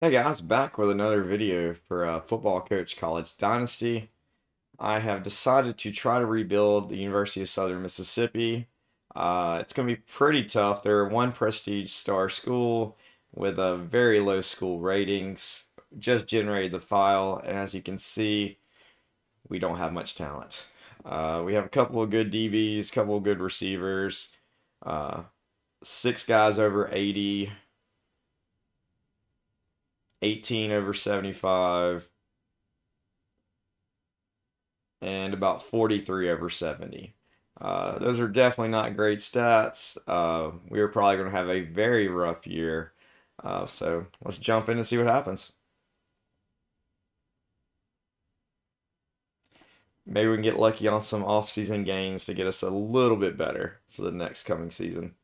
Hey guys, back with another video for Football Coach College Dynasty. I have decided to try to rebuild the University of Southern Mississippi. It's going to be pretty tough. They're one prestige star school with a very low school ratings. Just generated the file, and as you can see, we don't have much talent. We have a couple of good DBs, a couple of good receivers, uh, six guys over 80, 18 over 75, and about 43 over 70. Those are definitely not great stats. We are probably going to have a very rough year. So let's jump in and see what happens. Maybe we can get lucky on some off-season gains to get us a little bit better for the next coming season.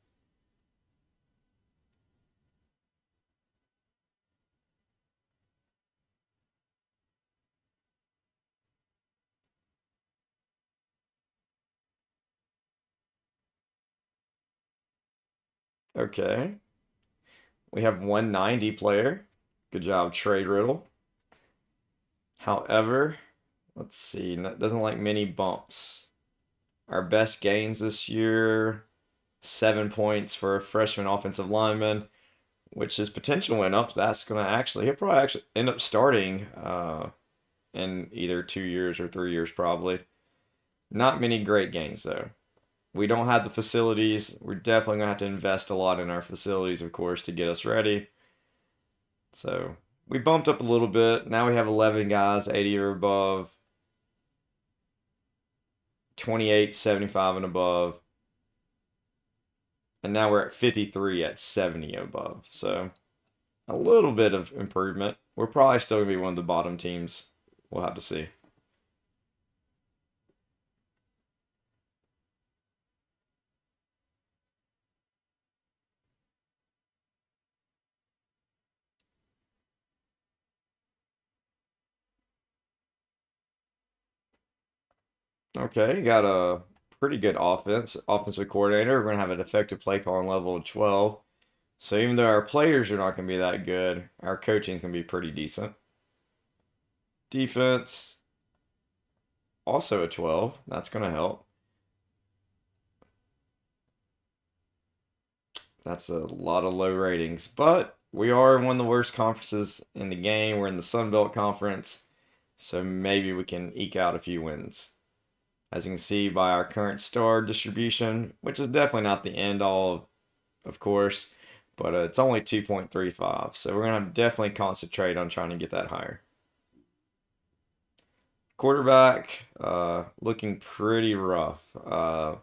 Okay, we have 190 player. Good job, Trade Riddle. However, let's see, doesn't like many bumps. Our best gains this year, 7 points for a freshman offensive lineman, which his potential went up. That's going to he'll probably actually end up starting in either 2 years or 3 years, probably. Not many great gains, though. We don't have the facilities. We're definitely going to have to invest a lot in our facilities, of course, to get us ready. So we bumped up a little bit. Now we have 11 guys, 80 or above, 28, 75 and above. And now we're at 53 at 70 and above. So a little bit of improvement. We're probably still going to be one of the bottom teams. We'll have to see. Okay, got a pretty good offensive coordinator. We're going to have an effective play calling level of 12. So even though our players are not going to be that good, our coaching is going to be pretty decent. Defense, also a 12. That's going to help. That's a lot of low ratings, but we are one of the worst conferences in the game. We're in the Sun Belt Conference, so maybe we can eke out a few wins. As you can see by our current star distribution, which is definitely not the end all, of course, but it's only 2.35, so we're going to definitely concentrate on trying to get that higher. Quarterback, looking pretty rough. Going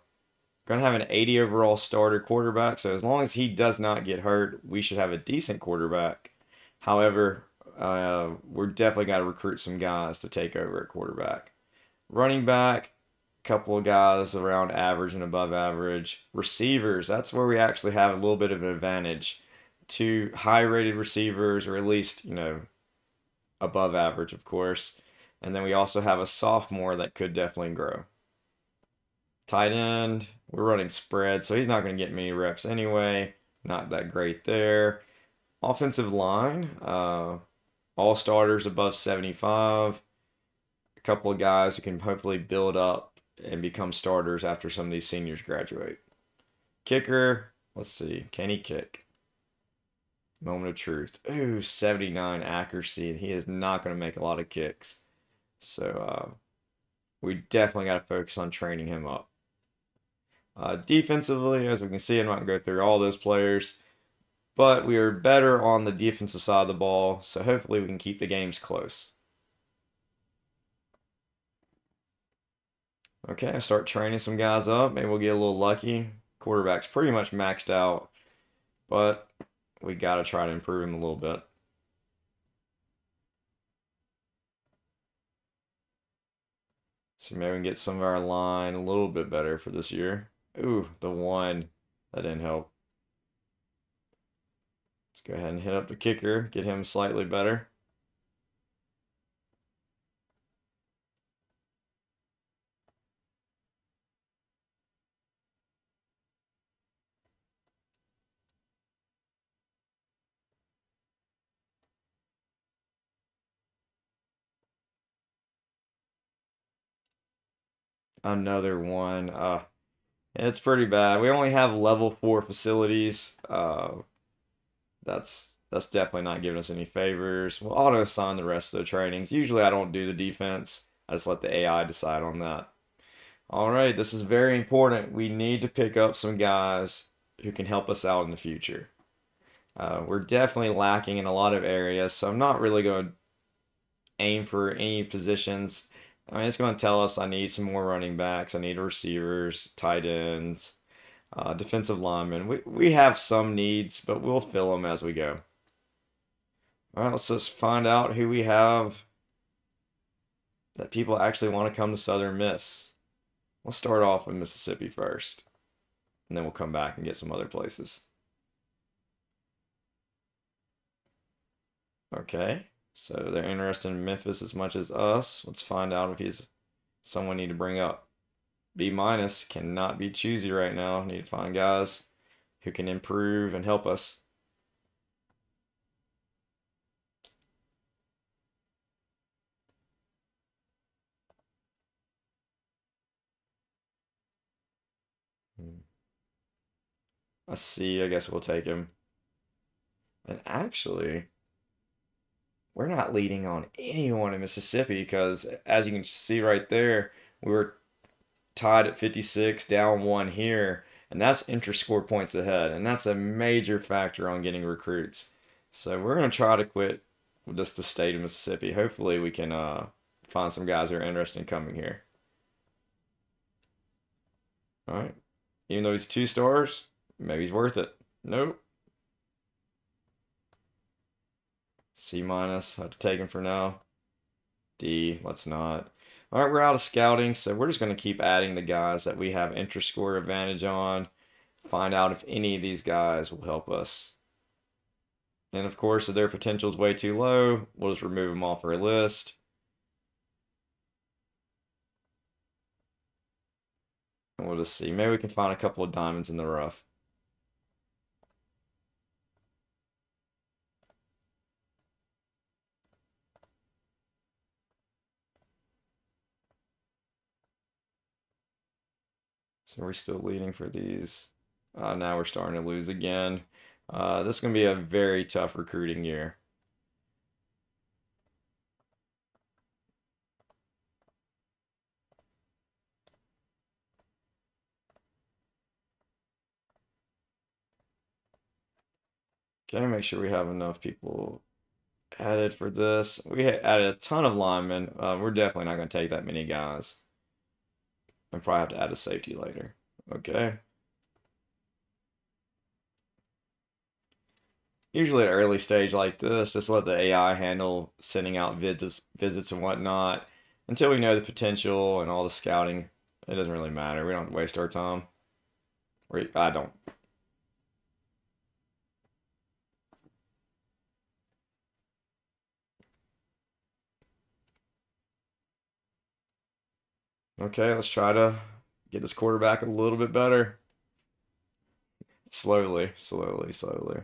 to have an 80 overall starter quarterback, so as long as he does not get hurt, we should have a decent quarterback. However, we're definitely got to recruit some guys to take over at quarterback. Running back, a couple of guys around average and above average. Receivers, that's where we actually have a little bit of an advantage. Two high-rated receivers, or at least, above average, of course. And then we also have a sophomore that could definitely grow. Tight end, we're running spread, so he's not going to get many reps anyway. Not that great there. Offensive line, all starters above 75. A couple of guys who can hopefully build up and become starters after some of these seniors graduate. Kicker, let's see, can he kick? Moment of truth. Ooh, 79 accuracy. He is not going to make a lot of kicks. So we definitely got to focus on training him up. Defensively, as we can see, I'm not going to go through all those players, but we are better on the defensive side of the ball, so hopefully we can keep the games close. Okay, I start training some guys up. Maybe we'll get a little lucky. Quarterback's pretty much maxed out, but we got to try to improve him a little bit. So maybe we can get some of our line a little bit better for this year. Ooh, the one. That didn't help. Let's go ahead and hit up the kicker, get him slightly better. another one. It's pretty bad. We only have level 4 facilities. That's definitely not giving us any favors. We'll auto assign the rest of the trainings. Usually I don't do the defense. I just let the AI decide on that. All right, this is very important. We need to pick up some guys who can help us out in the future. We're definitely lacking in a lot of areas, so I'm not really going to aim for any positions. I mean, it's going to tell us I need some more running backs, I need receivers, tight ends, defensive linemen. We have some needs, but we'll fill them as we go. All right, let's just find out who we have that people actually want to come to Southern Miss. Let's start off with Mississippi first, and then we'll come back and get some other places. Okay, so they're interested in Memphis as much as us. Let's find out if he's someone we need to bring up. B minus cannot be choosy right now. Need to find guys who can improve and help us. A C, I guess we'll take him. And actually, we're not leading on anyone in Mississippi because, as you can see right there, we were tied at 56, down one here, and that's inter-score points ahead, and that's a major factor on getting recruits. So we're going to try to quit with just the state of Mississippi. Hopefully we can find some guys who are interested in coming here. All right. Even though he's 2 stars, maybe he's worth it. Nope. C minus, have to take him for now. D, let's not. All right, we're out of scouting, so we're just going to keep adding the guys that we have inter-score advantage on. Find out if any of these guys will help us. And of course, if their potential is way too low, we'll just remove them off our list. And we'll just see. Maybe we can find a couple of diamonds in the rough. So we're still leading for these. Now we're starting to lose again. This is going to be a very tough recruiting year. Okay, make sure we have enough people added for this. We added a ton of linemen. We're definitely not going to take that many guys. And probably have to add a safety later. Okay. Usually at an early stage like this, just let the AI handle sending out visits and whatnot until we know the potential and all the scouting. It doesn't really matter. We don't waste our time. I don't. Okay, let's try to get this quarterback a little bit better. Slowly, slowly, slowly.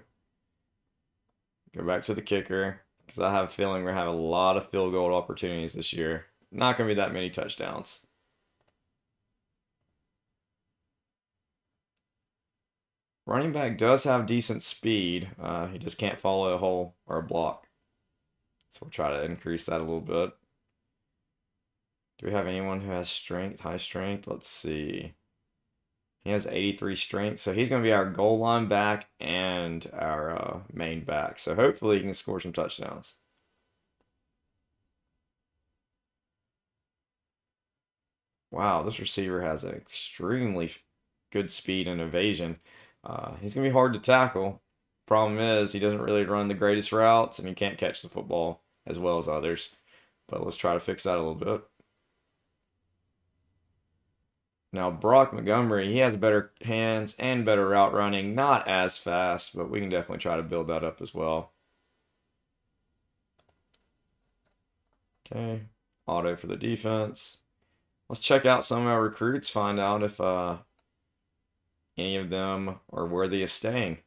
Go back to the kicker because I have a feeling we're going to have a lot of field goal opportunities this year. Not going to be that many touchdowns. Running back does have decent speed. He just can't follow a hole or a block. So we'll try to increase that a little bit. Do we have anyone who has strength, high strength? Let's see. He has 83 strength, so he's going to be our goal line back and our main back. So hopefully he can score some touchdowns. Wow, this receiver has an extremely good speed and evasion. He's going to be hard to tackle. Problem is, he doesn't really run the greatest routes, and he can't catch the football as well as others. But let's try to fix that a little bit. Now, Brock Montgomery, he has better hands and better route running. Not as fast, but we can definitely try to build that up as well. Okay, auto for the defense. Let's check out some of our recruits, find out if any of them are worthy of staying.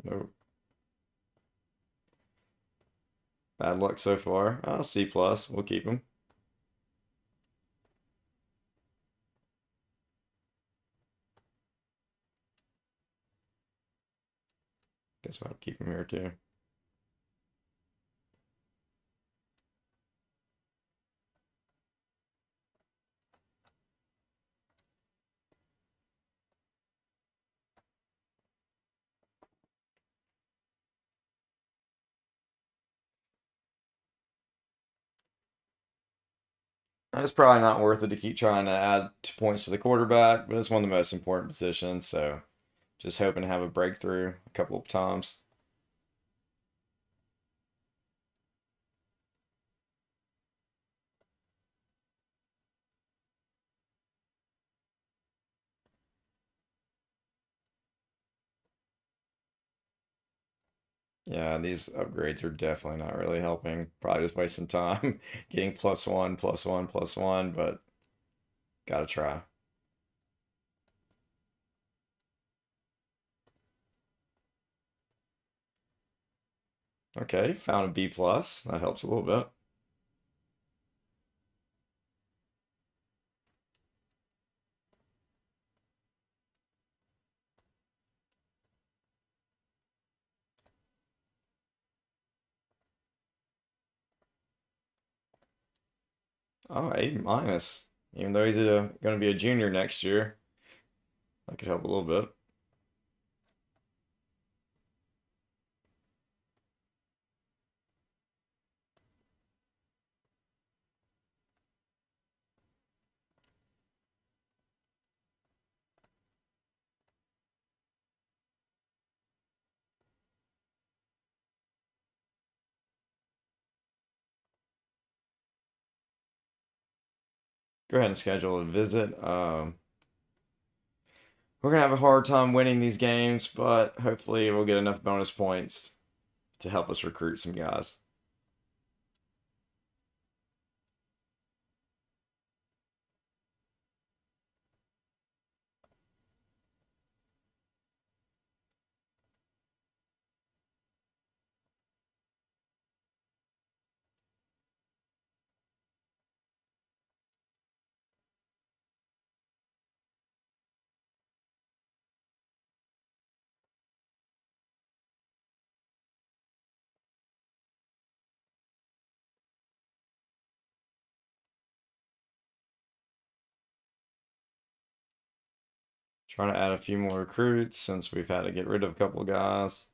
Nope. Bad luck so far. C plus. We'll keep him. Guess I'll keep him here too. It's probably not worth it to keep trying to add 2 points to the quarterback, but it's one of the most important positions, so just hoping to have a breakthrough a couple of times. Yeah, these upgrades are definitely not really helping. Probably just wasting time getting plus one, plus one, plus one, but gotta try. Okay, found a B plus. That helps a little bit. Oh, A minus. Even though he's going to be a junior next year, that could help a little bit. Go ahead and schedule a visit. We're gonna have a hard time winning these games, but hopefully we'll get enough bonus points to help us recruit some guys. Trying to add a few more recruits since we've had to get rid of a couple of guys.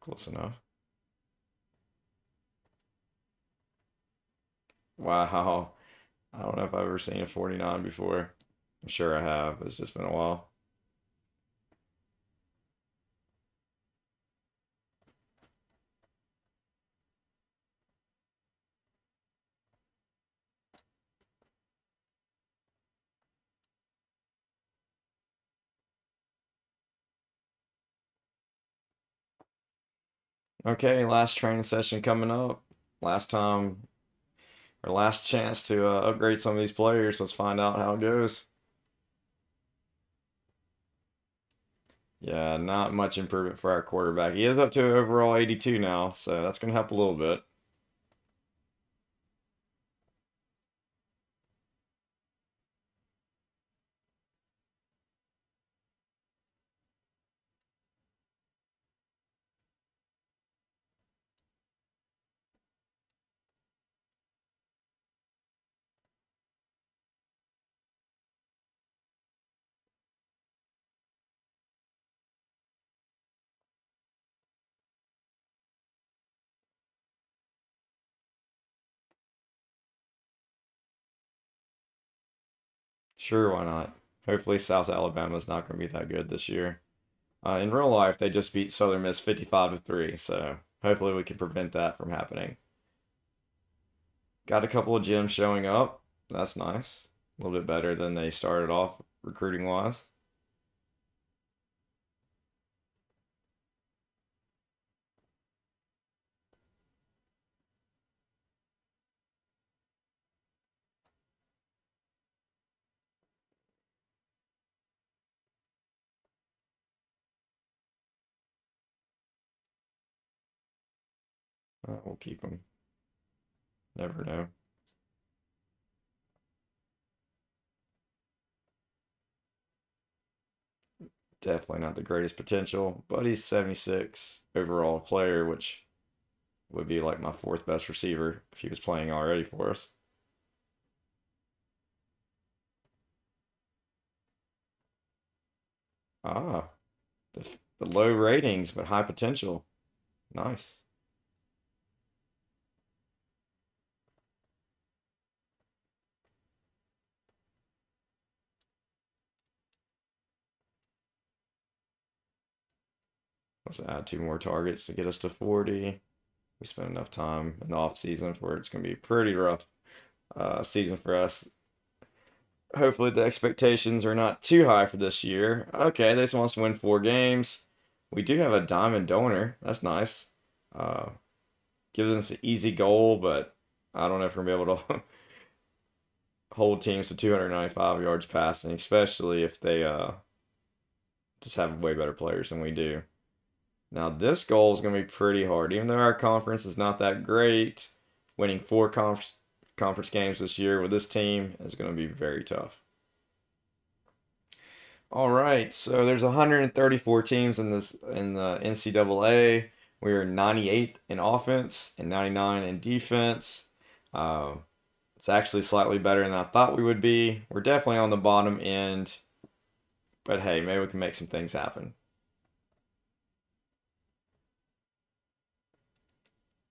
Close enough. Wow. I don't know if I've ever seen a 49 before. I'm sure I have. It's just been a while. Okay, last training session coming up. Last time, or last chance to upgrade some of these players. Let's find out how it goes. Yeah, not much improvement for our quarterback. He is up to overall 82 now, so that's going to help a little bit. Sure, why not? Hopefully South Alabama's not going to be that good this year. In real life, they just beat Southern Miss 55 to 3, so hopefully we can prevent that from happening. Got a couple of gyms showing up. That's nice. A little bit better than they started off recruiting wise. We'll keep him. Never know. Definitely not the greatest potential, but he's 76 overall player, which would be like my fourth best receiver if he was playing already for us. Ah, the, the low ratings but high potential. Nice. Let's add two more targets to get us to 40. We spent enough time in the off season where it's going to be a pretty rough season for us. Hopefully the expectations are not too high for this year. Okay, they just want us to win 4 games. We do have a diamond donor. That's nice. Uh, Gives us an easy goal, but I don't know if we're going to be able to hold teams to 295 yards passing, especially if they just have way better players than we do. Now, this goal is going to be pretty hard. Even though our conference is not that great, winning 4 conference games this year with this team is going to be very tough. All right, so there's 134 teams in the NCAA. We are 98th in offense and 99 in defense. Uh, it's actually slightly better than I thought we would be. We're definitely on the bottom end, but hey, maybe we can make some things happen.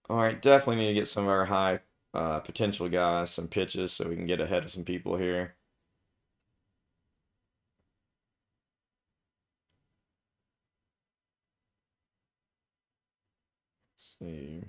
All right, definitely need to get some of our high potential guys some pitches so we can get ahead of some people here. Let's see.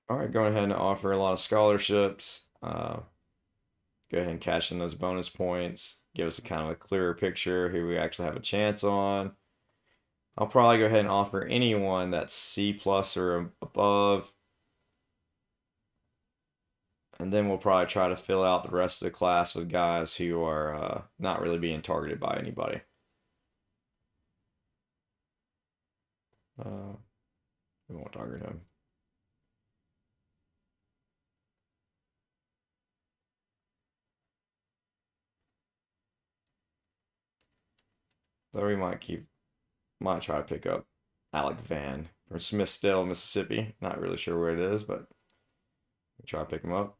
All right, going ahead and offer a lot of scholarships. Go ahead and cash in those bonus points. Give us a kind of a clearer picture who we actually have a chance on. I'll probably go ahead and offer anyone that's C plus or above. And then we'll probably try to fill out the rest of the class with guys who are not really being targeted by anybody. Uh, we won't target him. Though we might try to pick up Alec Van from Smithsdale, Mississippi. Not really sure where it is, but we try to pick him up.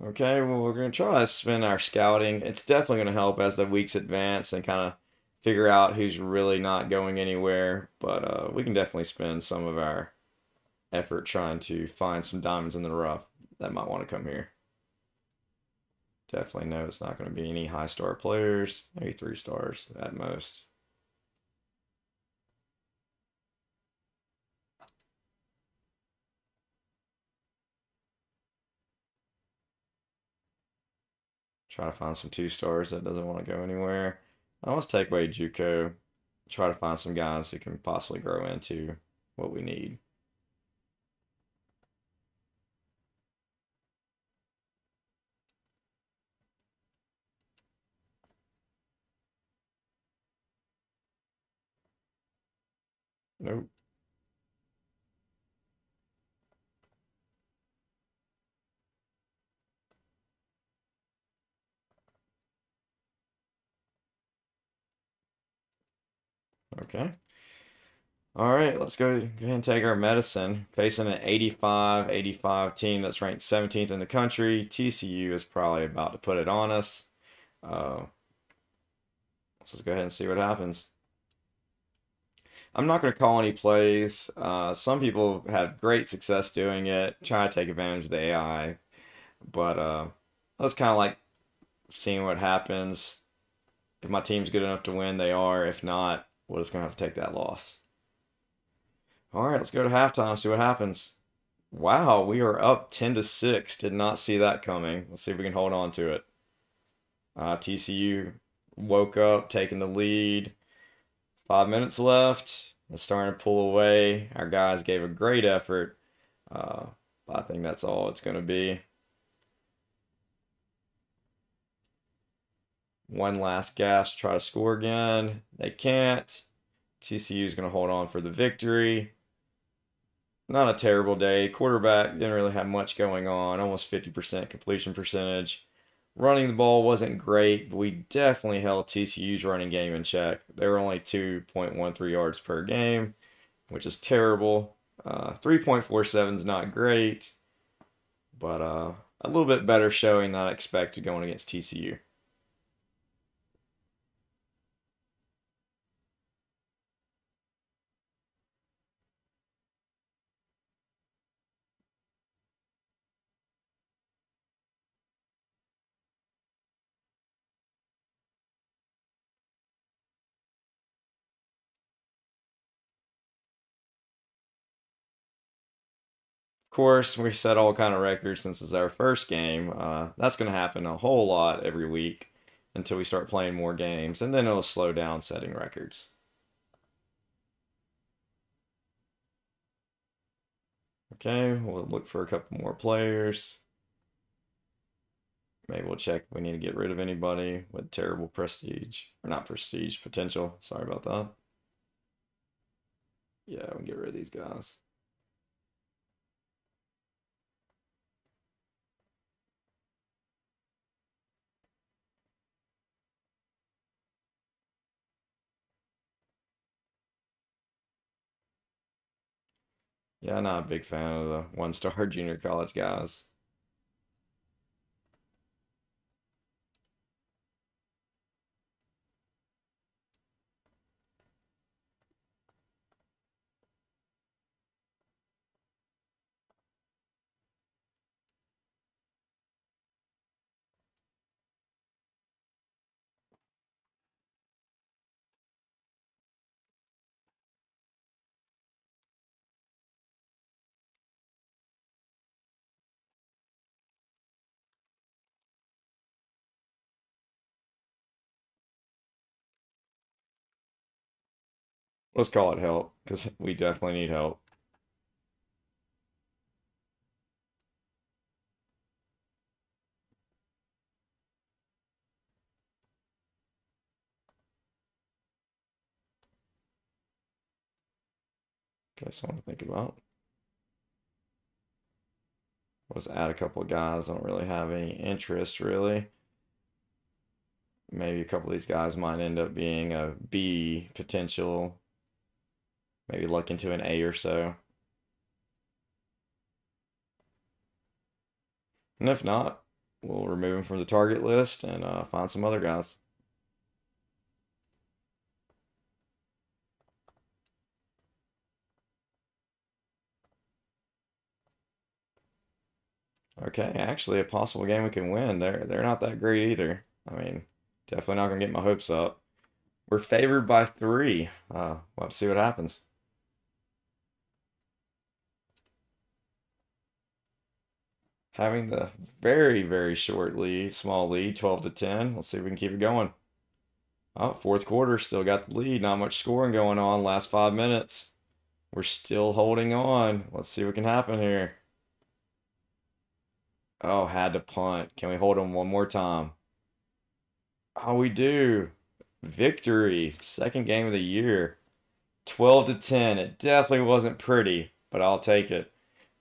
Okay, well, we're going to try to spin our scouting. It's definitely going to help as the weeks advance and kind of figure out who's really not going anywhere. But we can definitely spend some of our effort trying to find some diamonds in the rough that might want to come here. Definitely know it's not going to be any high star players, maybe 3 stars at most. Try to find some 2 stars that doesn't want to go anywhere. Let's take away JUCO. Try to find some guys who can possibly grow into what we need. Nope. Okay. All right, let's go ahead and take our medicine. Facing an 85 team that's ranked 17th in the country. TCU is probably about to put it on us. Uh, let's just go ahead and see what happens. I'm not going to call any plays. Some people have great success doing it, try to take advantage of the AI, but that's kind of like seeing what happens. If my team's good enough to win, they are. If not, we're just going to have to take that loss. All right, let's go to halftime, see what happens. Wow, we are up 10-6. Did not see that coming. Let's see if we can hold on to it. TCU woke up, taking the lead. 5 minutes left. It's starting to pull away. Our guys gave a great effort. But I think that's all it's going to be. One last gasp to try to score again. They can't. TCU is going to hold on for the victory. Not a terrible day. Quarterback didn't really have much going on. Almost 50% completion percentage. Running the ball wasn't great, but we definitely held TCU's running game in check. They were only 2.13 yards per game, which is terrible. 3.47 is not great, but a little bit better showing than I expected going against TCU. Of course, we set all kind of records since it's our first game. That's going to happen a whole lot every week until we start playing more games, and then it'll slow down setting records. Okay, we'll look for a couple more players. Maybe we'll check if we need to get rid of anybody with terrible prestige. Or not prestige, potential. Sorry about that. Yeah, we'll get rid of these guys. Yeah, I'm not a big fan of the one-star junior college guys. Let's call it help, because we definitely need help. Okay, something to think about. Let's add a couple of guys. Don't really have any interest, really. Maybe a couple of these guys might end up being a B potential. Maybe look into an A or so. And if not, we'll remove them from the target list and find some other guys. Okay, actually a possible game we can win. They're not that great either. I mean, definitely not gonna get my hopes up. We're favored by 3. We'll have to see what happens. Having the very, very short lead, small lead, 12-10. Let's see if we can keep it going. Oh, fourth quarter, still got the lead. Not much scoring going on. Last 5 minutes. We're still holding on. Let's see what can happen here. Oh, had to punt. Can we hold them one more time? Oh, we do. Victory. Second game of the year. 12-10. It definitely wasn't pretty, but I'll take it.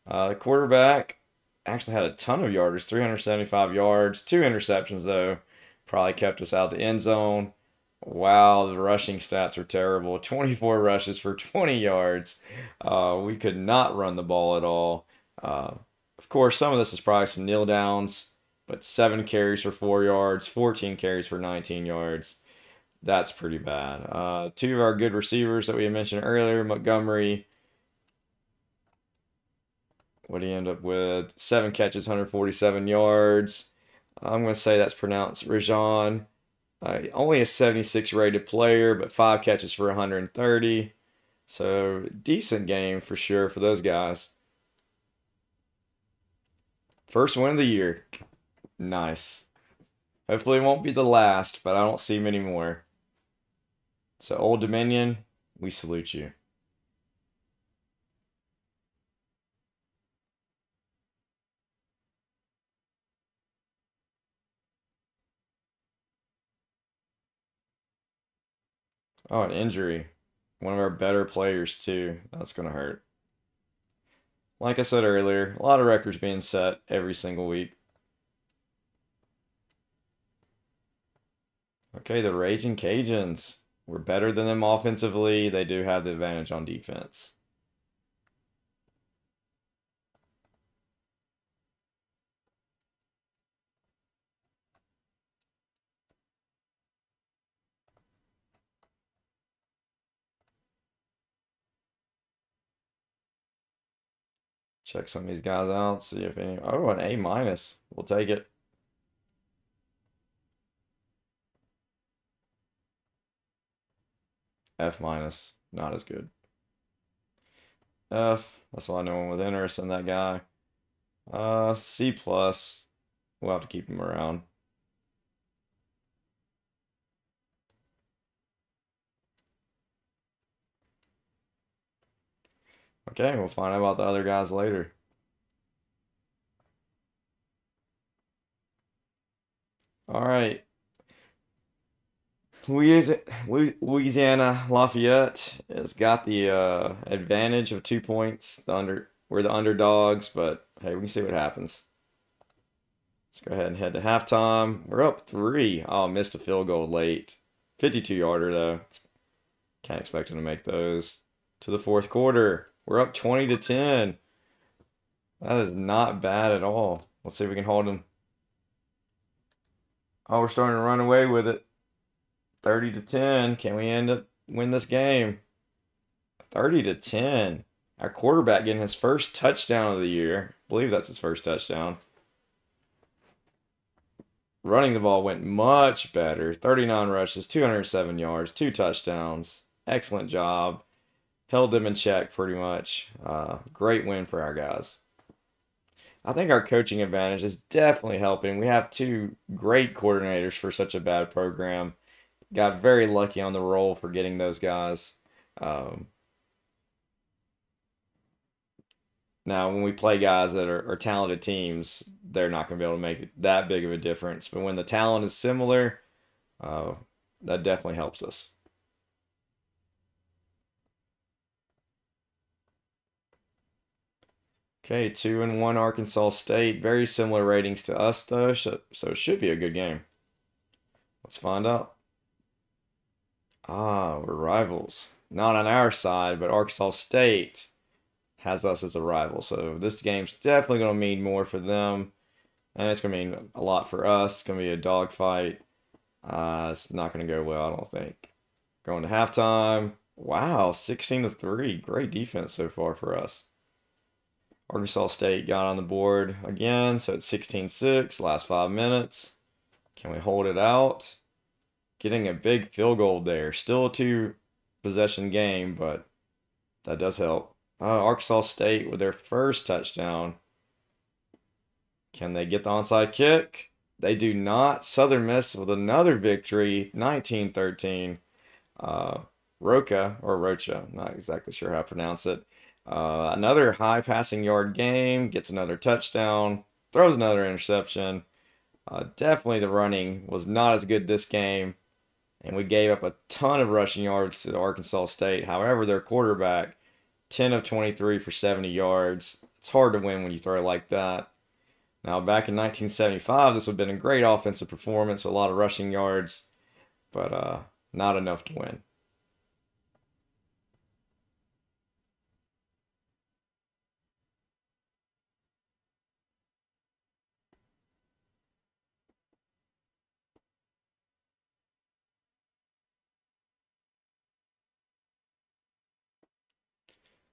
The quarterback actually had a ton of yardage, 375 yards, 2 interceptions though. Probably kept us out of the end zone. Wow, the rushing stats are terrible. 24 rushes for 20 yards. We could not run the ball at all. Of course, some of this is probably some kneel downs, but 7 carries for 4 yards, 14 carries for 19 yards. That's pretty bad. 2 of our good receivers that we had mentioned earlier, Montgomery, what did he end up with? 7 catches, 147 yards. I'm going to say that's pronounced Rajon. Only a 76 rated player, but 5 catches for 130. So decent game for sure for those guys. First win of the year. Nice. Hopefully it won't be the last, but I don't see many more. So Old Dominion, we salute you. Oh, an injury. One of our better players too. That's gonna hurt. Like I said earlier, a lot of records being set every single week. Okay, the Raging Cajuns. We're better than them offensively. They do have the advantage on defense. Check some of these guys out. See if any. Oh, an A minus. We'll take it. F minus. Not as good. F. That's why no one was interested in that guy. C plus. We'll have to keep him around. Okay, we'll find out about the other guys later. All right. Louisiana Lafayette has got the advantage of 2 points. We're the underdogs, but hey, we can see what happens. Let's go ahead and head to halftime. We're up 3. Oh, missed a field goal late. 52-yarder though. Can't expect him to make those. To the fourth quarter. We're up 20 to 10. That is not bad at all. Let's see if we can hold him. Oh, we're starting to run away with it. 30 to 10. Can we end up win this game? 30 to 10. Our quarterback getting his first touchdown of the year. I believe that's his first touchdown. Running the ball went much better. 39 rushes, 207 yards, 2 touchdowns. Excellent job. Held them in check pretty much. Great win for our guys. I think our coaching advantage is definitely helping. We have 2 great coordinators for such a bad program. Got very lucky on the roll for getting those guys. Um, Now, when we play guys that are talented teams, they're not going to be able to make that big of a difference. But when the talent is similar, uh, that definitely helps us. Okay, 2-1 Arkansas State. Very similar ratings to us, though, so it should be a good game. Let's find out. Ah, we're rivals. Not on our side, but Arkansas State has us as a rival. So this game's definitely going to mean more for them. And it's going to mean a lot for us. It's going to be a dogfight. It's not going to go well, I don't think. Going to halftime. Wow, 16 to 3. Great defense so far for us. Arkansas State got on the board again, so it's 16-6, last 5 minutes. Can we hold it out? Getting a big field goal there. Still a 2-possession game, but that does help. Arkansas State with their first touchdown. Can they get the onside kick? They do not. Southern Miss with another victory, 19-13. Rocha, not exactly sure how to pronounce it. Another high passing yard game, gets another touchdown, throws another interception. Definitely the running was not as good this game, and we gave up a ton of rushing yards to Arkansas State. However, their quarterback, 10 of 23 for 70 yards. It's hard to win when you throw like that. Now, back in 1975, this would have been a great offensive performance, a lot of rushing yards, but not enough to win.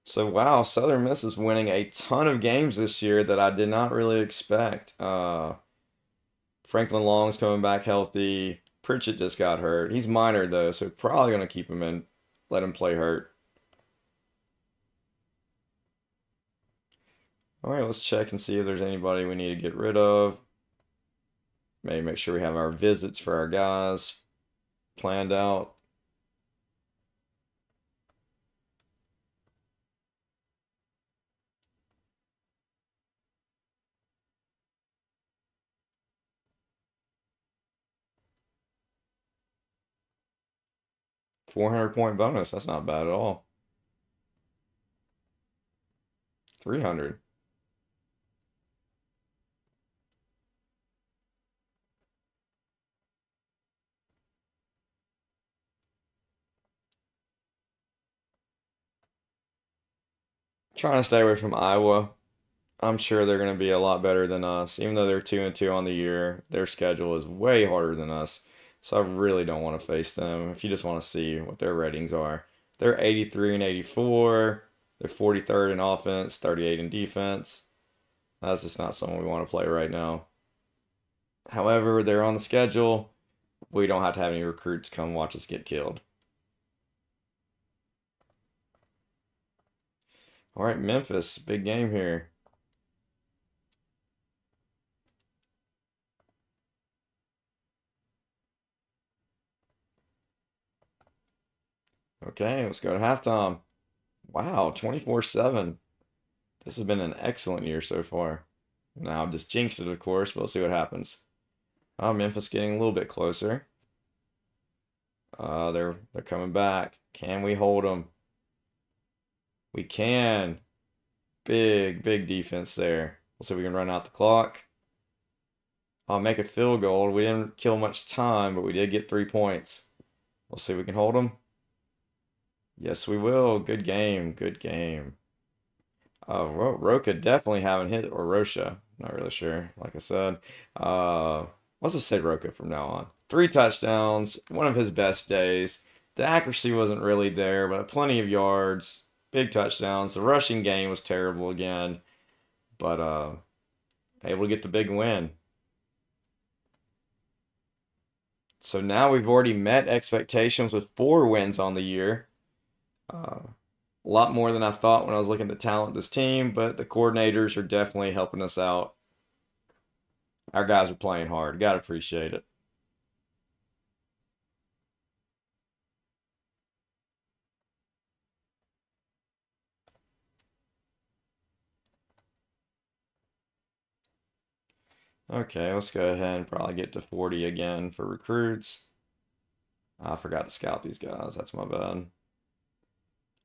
So wow, Southern Miss is winning a ton of games this year that I did not really expect. Franklin Long's coming back healthy. Pritchett just got hurt. He's minor though, so probably gonna keep him in, let him play hurt. All right, let's check and see if there's anybody we need to get rid of. Maybe make sure we have our visits for our guys planned out. $400 bonus. That's not bad at all. 300. Trying to stay away from Iowa. I'm sure they're going to be a lot better than us. Even though they're 2-2 on the year, their schedule is way harder than us. So I really don't want to face them. If you just want to see what their ratings are, they're 83 and 84. They're 43rd in offense, 38 in defense. That's just not someone we want to play right now. However, they're on the schedule. We don't have to have any recruits come watch us get killed. All right, Memphis, big game here. Okay, let's go to halftime. Wow, 24-7. This has been an excellent year so far. Now, just jinx it, of course. We'll see what happens. Memphis getting a little bit closer. They're coming back. Can we hold them? We can. Big defense there. We'll see if we can run out the clock. I'll make a field goal. We didn't kill much time, but we did get 3 points. We'll see if we can hold them. Yes, we will. Good game. Good game. Roca definitely haven't hit, or Rocha. Not really sure. Like I said, let's just say Roca from now on. 3 touchdowns. One of his best days. The accuracy wasn't really there, but plenty of yards. Big touchdowns. The rushing game was terrible again, but able to get the big win. So now we've already met expectations with 4 wins on the year. A lot more than I thought when I was looking at the talent of this team, but the coordinators are definitely helping us out. Our guys are playing hard. Got to appreciate it. Okay, let's go ahead and probably get to 40 again for recruits. I forgot to scout these guys. That's my bad.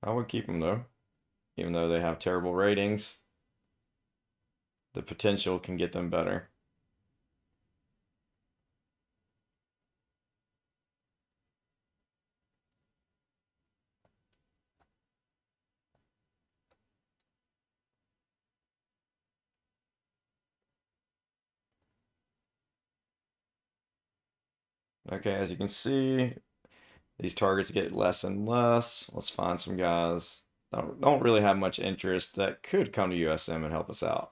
I would keep them though, even though they have terrible ratings. The potential can get them better. Okay, as you can see, these targets get less and less. Let's find some guys that don't really have much interest that could come to USM and help us out.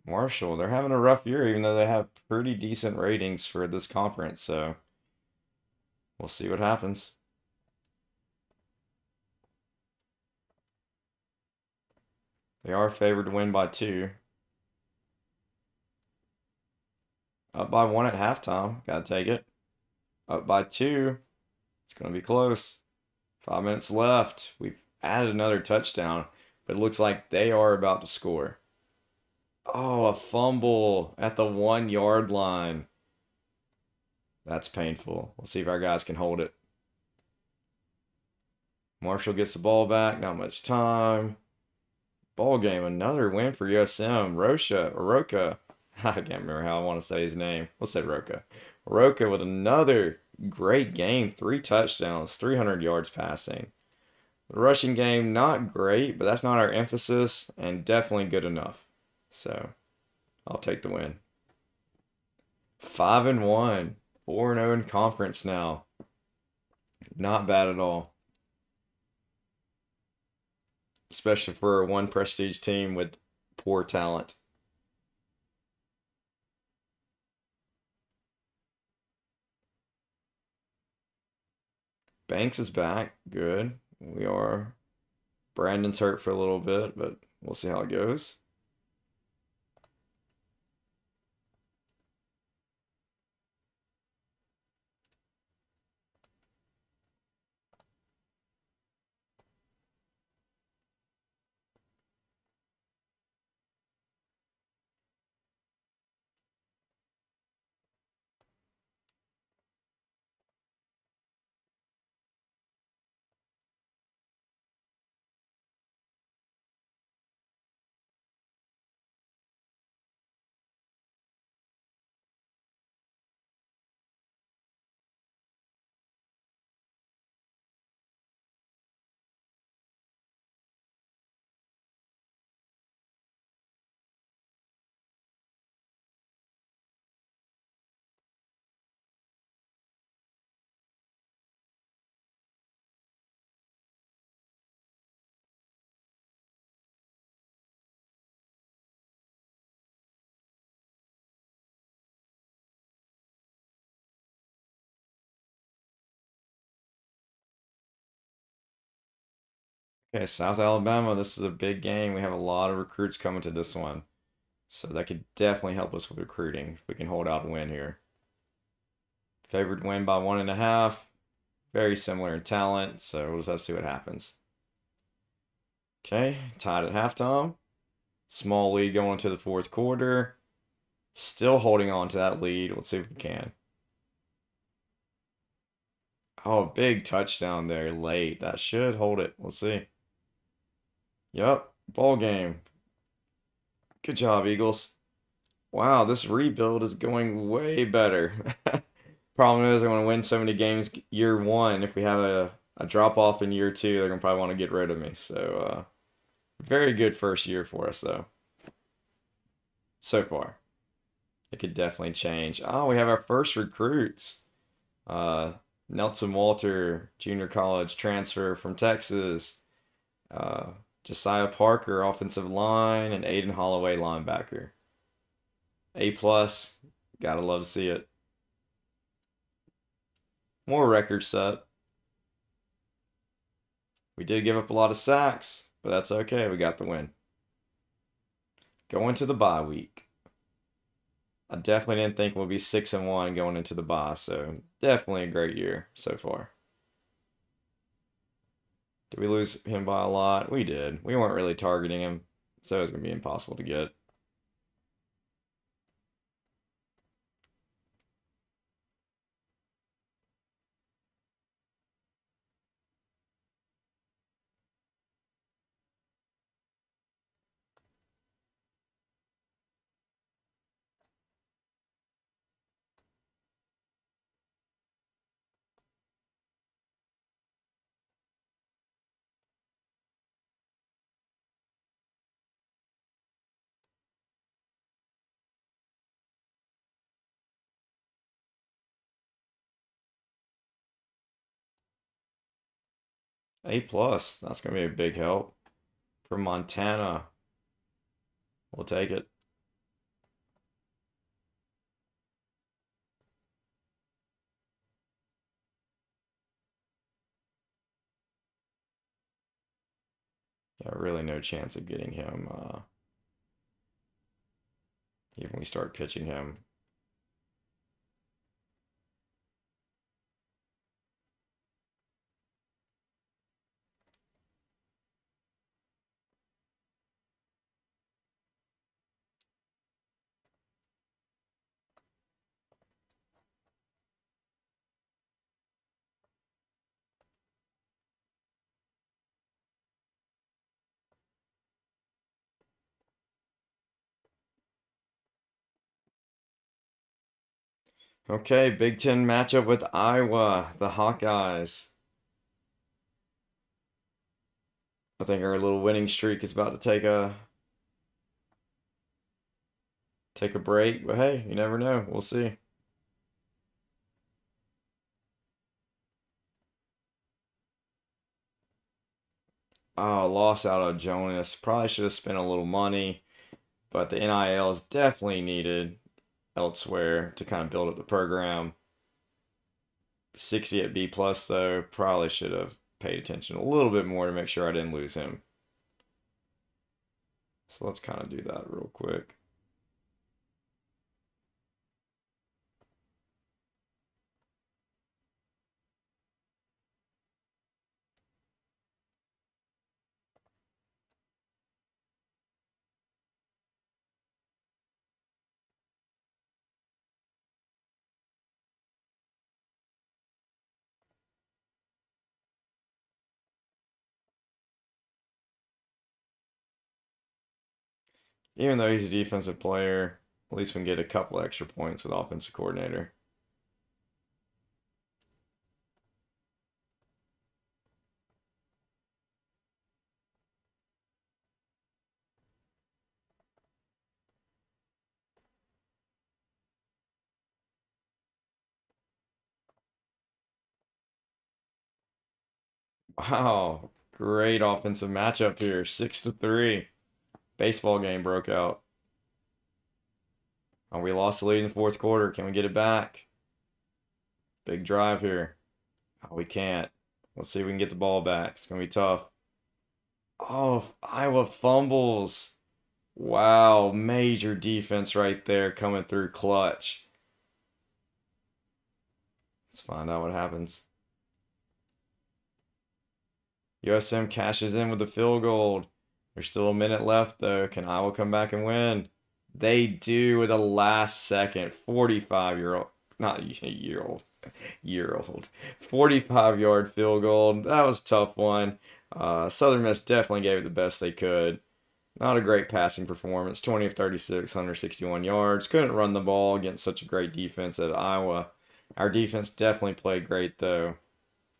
Marshall, they're having a rough year, even though they have pretty decent ratings for this conference, so we'll see what happens. They are favored to win by 2. Up by 1 at halftime. Gotta take it. Up by 2. It's gonna be close. 5 minutes left. We've added another touchdown, but it looks like they are about to score. Oh, a fumble at the 1-yard line. That's painful. We'll see if our guys can hold it. Marshall gets the ball back. Not much time. Ball game. Another win for USM. Roca. I can't remember how I want to say his name. We'll say Roca. Roca with another great game. 3 touchdowns, 300 yards passing. The rushing game, not great, but that's not our emphasis, and definitely good enough. So, I'll take the win. 5-1, 4-0 in conference now. Not bad at all. Especially for one prestige team with poor talent. Banks is back. Good. We are. Brandon's hurt for a little bit, but we'll see how it goes. Okay, South Alabama, this is a big game. We have a lot of recruits coming to this one. So that could definitely help us with recruiting if we can hold out and win here. Favored win by 1.5. Very similar in talent, so we'll just have to see what happens. Okay, tied at halftime. Small lead going into the fourth quarter. Still holding on to that lead. Let's see if we can. Oh, big touchdown there late. That should hold it. We'll see. Yep, ball game. Good job, Eagles. Wow, this rebuild is going way better. Problem is, I want to win so many games year one. If we have a drop off in year two, they're gonna probably want to get rid of me. So, very good first year for us, though. So far, it could definitely change. Oh, we have our first recruits. Uh, Nelson Walter, junior college transfer from Texas. Uh, Josiah Parker, offensive line, and Aiden Holloway, linebacker. A plus. Gotta love to see it. More record set. We did give up a lot of sacks, but that's okay. We got the win. Going to the bye week. I definitely didn't think we'll be 6-1 going into the bye, so definitely a great year so far. Did we lose him by a lot? We did. We weren't really targeting him, so it was going to be impossible to get. A plus. That's going to be a big help. From Montana. We'll take it. Got really no chance of getting him, even when we start pitching him. Okay, Big Ten matchup with Iowa, the Hawkeyes. I think our little winning streak is about to take a break, but hey, you never know. We'll see. Oh, loss out of Jonas. Probably should have spent a little money, but the NIL is definitely needed elsewhere to kind of build up the program. 60 at B plus though. Probably should have paid attention a little bit more to make sure I didn't lose him. So let's kind of do that real quick. Even though he's a defensive player, at least we can get a couple extra points with offensive coordinator. Wow, great offensive matchup here. 6-3. Baseball game broke out. Oh, we lost the lead in the fourth quarter. Can we get it back? Big drive here. Oh, we can't. Let's see if we can get the ball back. It's going to be tough. Oh, Iowa fumbles. Wow, major defense right there coming through clutch. Let's find out what happens. USM cashes in with the field goal. There's still a minute left though. Can Iowa come back and win? They do with a last second 45-year-old, not a year old, 45-yard field goal. That was a tough one. Southern Miss definitely gave it the best they could. Not a great passing performance. 20 of 36, 161 yards. Couldn't run the ball against such a great defense at Iowa. Our defense definitely played great though.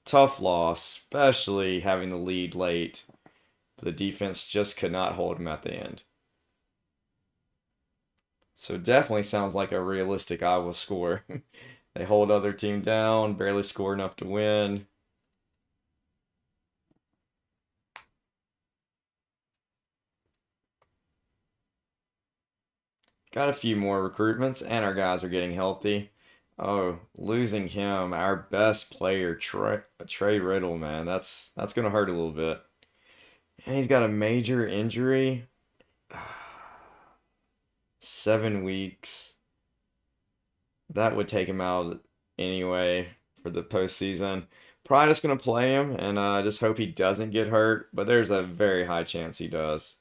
Tough loss, especially having the lead late. The defense just could not hold him at the end. So definitely sounds like a realistic Iowa score. They hold other team down, barely score enough to win. Got a few more recruitments, and our guys are getting healthy. Oh, losing him, our best player, Trey Riddle, man, that's gonna hurt a little bit. And he's got a major injury. 7 weeks. That would take him out anyway for the postseason. Probably just gonna play him and just hope he doesn't get hurt. But there's a very high chance he does.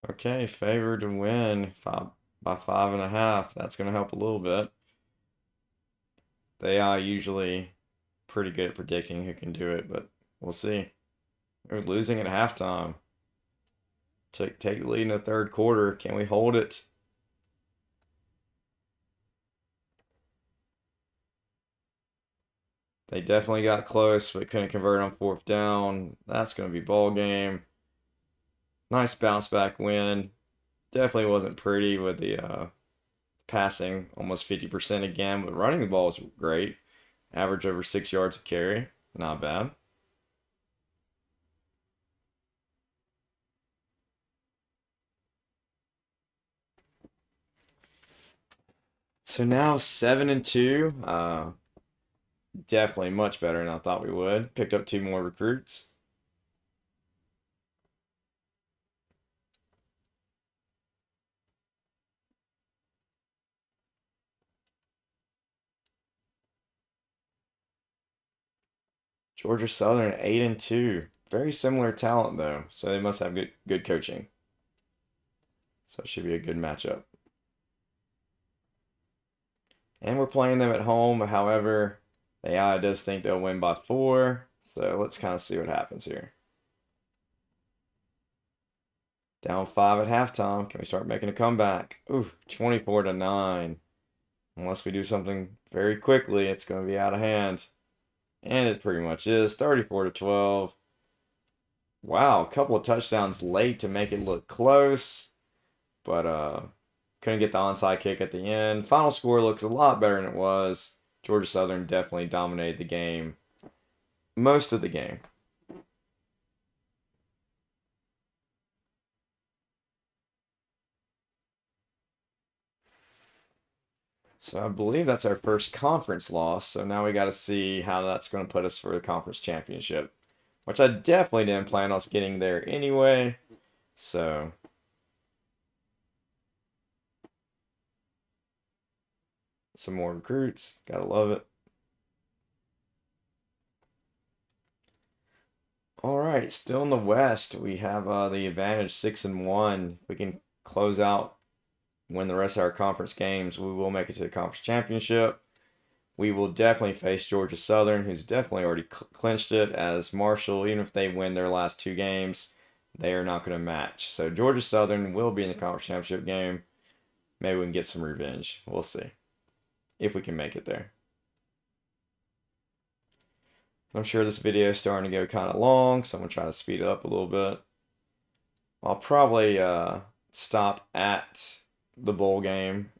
Okay, favored to win by 5.5. That's gonna help a little bit. They are usually pretty good at predicting who can do it, but we'll see. They're losing at halftime. Take the lead in the third quarter. Can we hold it? They definitely got close, but couldn't convert on fourth down. That's going to be ball game. Nice bounce back win. Definitely wasn't pretty with the passing, almost 50% again, but running the ball was great. Average over 6 yards a carry. Not bad. So now 7-2. Definitely much better than I thought we would. Picked up 2 more recruits. Georgia Southern 8-2. Very similar talent though, so they must have good coaching. So it should be a good matchup. And we're playing them at home. However, the AI does think they'll win by 4. So let's kind of see what happens here. Down 5 at halftime. Can we start making a comeback? Ooh, 24-9. Unless we do something very quickly, it's going to be out of hand. And it pretty much is. 34-12. Wow, a couple of touchdowns late to make it look close. But couldn't get the onside kick at the end. Final score looks a lot better than it was. Georgia Southern definitely dominated the game. Most of the game. So I believe that's our first conference loss. So now we got to see how that's going to put us for the conference championship, which I definitely didn't plan on us getting there anyway. So some more recruits. Gotta love it. All right, still in the West, we have the advantage 6-1. We can close out, win the rest of our conference games. We will make it to the conference championship. We will definitely face Georgia Southern, who's definitely already clinched it, as Marshall. Even if they win their last 2 games, they are not going to match. So Georgia Southern will be in the conference championship game. Maybe we can get some revenge. We'll see if we can make it there. I'm sure this video is starting to go kind of long, so I'm going to try to speed it up a little bit. I'll probably stop at the bowl game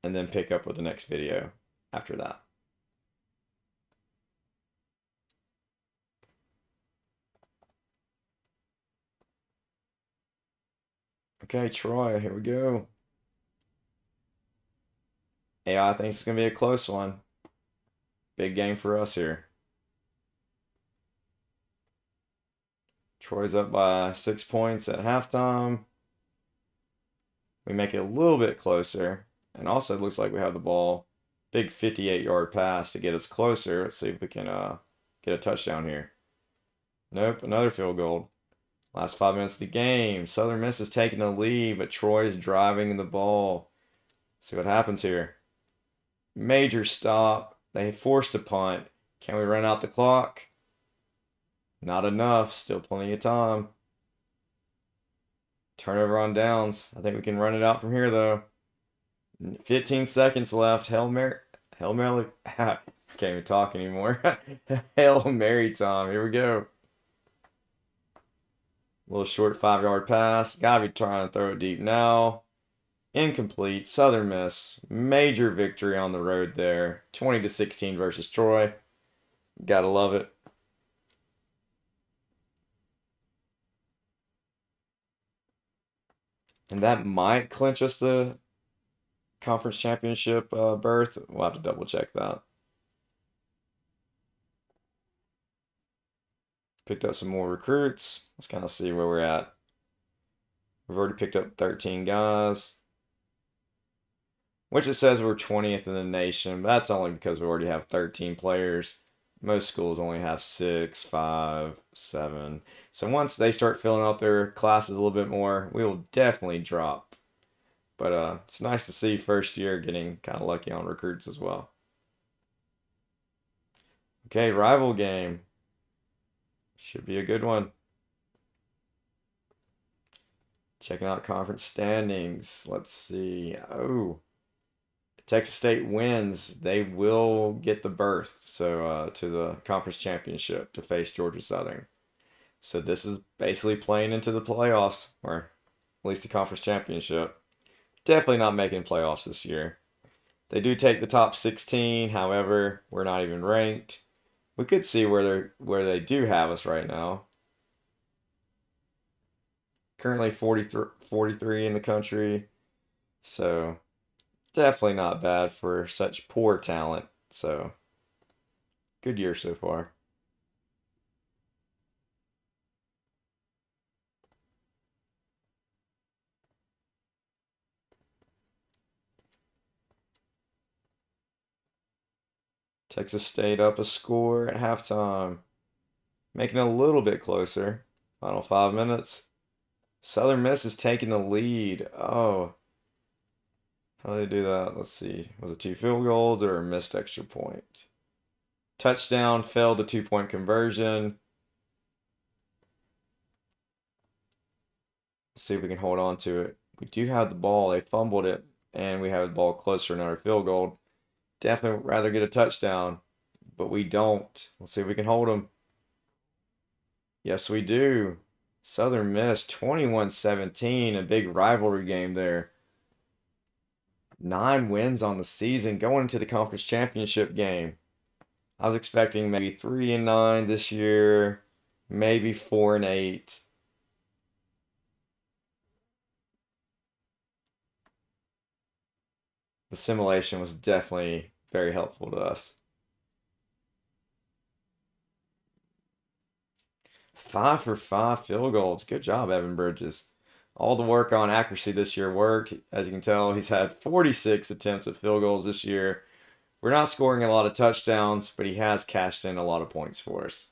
and then pick up with the next video after that. Okay, Troy, here we go. AI thinks it's going to be a close one. Big game for us here. Troy's up by 6 points at halftime. We make it a little bit closer. And also it looks like we have the ball. Big 58-yard pass to get us closer. Let's see if we can get a touchdown here. Nope, another field goal. Last 5 minutes of the game. Southern Miss is taking the lead, but Troy's driving the ball. See what happens here. Major stop. They forced a punt. Can we run out the clock? Not enough. Still plenty of time. Turnover on downs. I think we can run it out from here, though. 15 seconds left. Hail Mary. Hail Mary. I can't even talk anymore. Hail Mary time. Here we go. Little short 5-yard pass. Gotta be trying to throw it deep now. Incomplete. Southern Miss. Major victory on the road there. 20-16 versus Troy. Gotta love it. And that might clinch us the conference championship berth. We'll have to double check that. Picked up some more recruits. Let's kind of see where we're at. We've already picked up 13 guys, which it says we're 20th in the nation, but that's only because we already have 13 players. Most schools only have 6, 5, 7. So once they start filling out their classes a little bit more, we will definitely drop. But it's nice to see first year getting kind of lucky on recruits as well. Okay, rival game. Should be a good one. Checking out conference standings. Let's see. Oh, Texas State wins. They will get the berth. So to the conference championship to face Georgia Southern. So this is basically playing into the playoffs, or at least the conference championship. Definitely not making playoffs this year. They do take the top 16. However, we're not even ranked. We could see where they do have us right now. Currently 43 in the country. So Definitely not bad for such poor talent. So, good year so far. Texas State up a score at halftime, making it a little bit closer. Final 5 minutes. Southern Miss is taking the lead. Oh, how do they do that? Let's see. Was it 2 field goals or a missed extra point? Touchdown, failed the 2-point conversion. Let's see if we can hold on to it. We do have the ball. They fumbled it, and we have the ball close for another field goal. Definitely rather get a touchdown, but we don't. Let's see if we can hold them. Yes, we do. Southern Miss 21-17, a big rivalry game there. 9 wins on the season going into the conference championship game. I was expecting maybe 3-9 this year, maybe 4-8. The simulation was definitely very helpful to us. 5 for 5 field goals. Good job, Evan Bridges. All the work on accuracy this year worked. As you can tell, he's had 46 attempts at field goals this year. We're not scoring a lot of touchdowns, but he has cashed in a lot of points for us.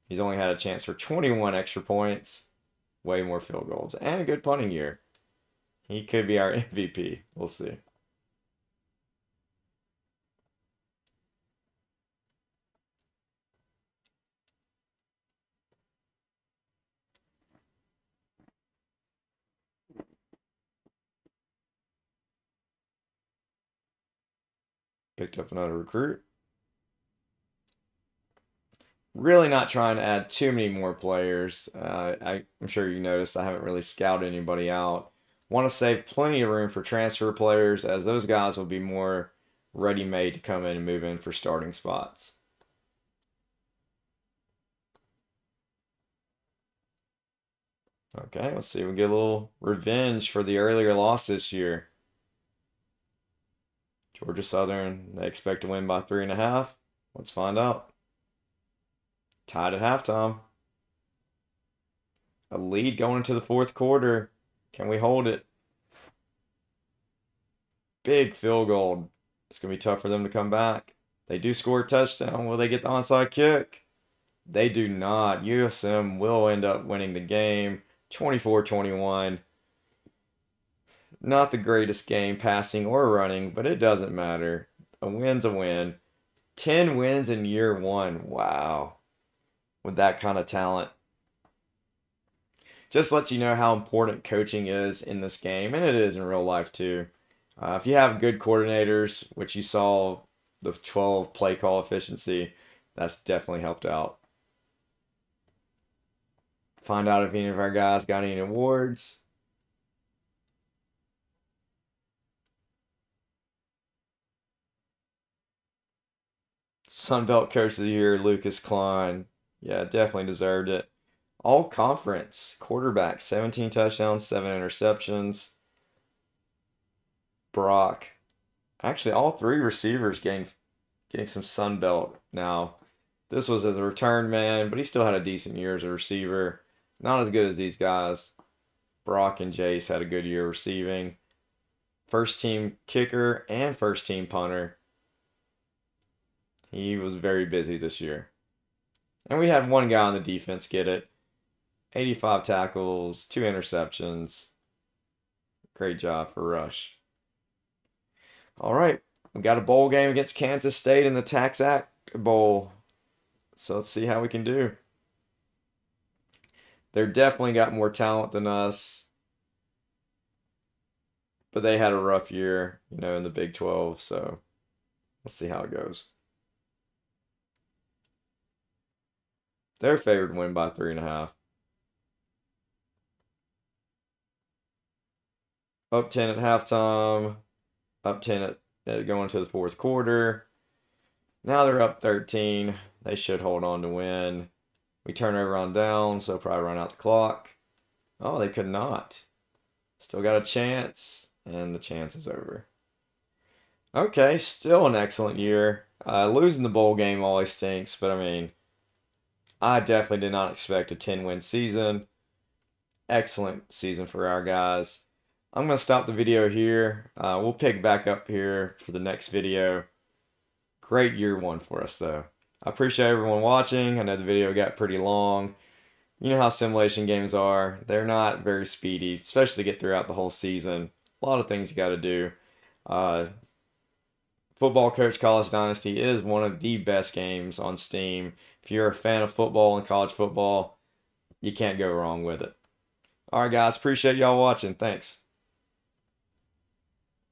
He's only had a chance for 21 extra points, way more field goals, and a good punting year. He could be our MVP. We'll see. Picked up another recruit. Really not trying to add too many more players. I'm sure you noticed I haven't really scouted anybody out. Want to save plenty of room for transfer players, as those guys will be more ready-made to come in and move in for starting spots. Okay, let's see if we get a little revenge for the earlier loss this year. Georgia Southern, they expect to win by 3.5. Let's find out. Tied at halftime. A lead going into the fourth quarter. Can we hold it? Big field goal. It's going to be tough for them to come back. They do score a touchdown. Will they get the onside kick? They do not. USM will end up winning the game 24-21. Not the greatest game passing or running, but it doesn't matter. A win's a win. 10 wins in year one. Wow. With that kind of talent. Just lets you know how important coaching is in this game, and it is in real life too. If you have good coordinators, which you saw the 12 play call efficiency, that's definitely helped out. Find out if any of our guys got any awards. Sunbelt Coach of the Year, Lucas Klein. Yeah, definitely deserved it. All conference quarterback, 17 touchdowns, 7 interceptions. Brock. Actually, all 3 receivers getting some Sunbelt now. This was as a return man, but he still had a decent year as a receiver. Not as good as these guys. Brock and Jace had a good year receiving. First team kicker and first team punter. He was very busy this year. And we had one guy on the defense get it. 85 tackles, 2 interceptions. Great job for Rush. All right, we got a bowl game against Kansas State in the Tax Act Bowl. So let's see how we can do. They're definitely got more talent than us. But they had a rough year, in the Big 12. So let's see how it goes. They're favored to win by 3.5. Up 10 at halftime. Up 10 at going to the fourth quarter. Now they're up 13. They should hold on to win. We turn over on downs, so probably run out the clock. Oh, they could not. Still got a chance. And the chance is over. Okay, still an excellent year. Losing the bowl game always stinks, but I mean, I definitely did not expect a 10-win season. Excellent season for our guys. I'm going to stop the video here. We'll pick back up here for the next video. Great year one for us, though. I appreciate everyone watching. I know the video got pretty long. You know how simulation games are. They're not very speedy, especially to get throughout the whole season. A lot of things you got to do. Football Coach College Dynasty is one of the best games on Steam. If you're a fan of football and college football, you can't go wrong with it. Alright guys, appreciate y'all watching. Thanks.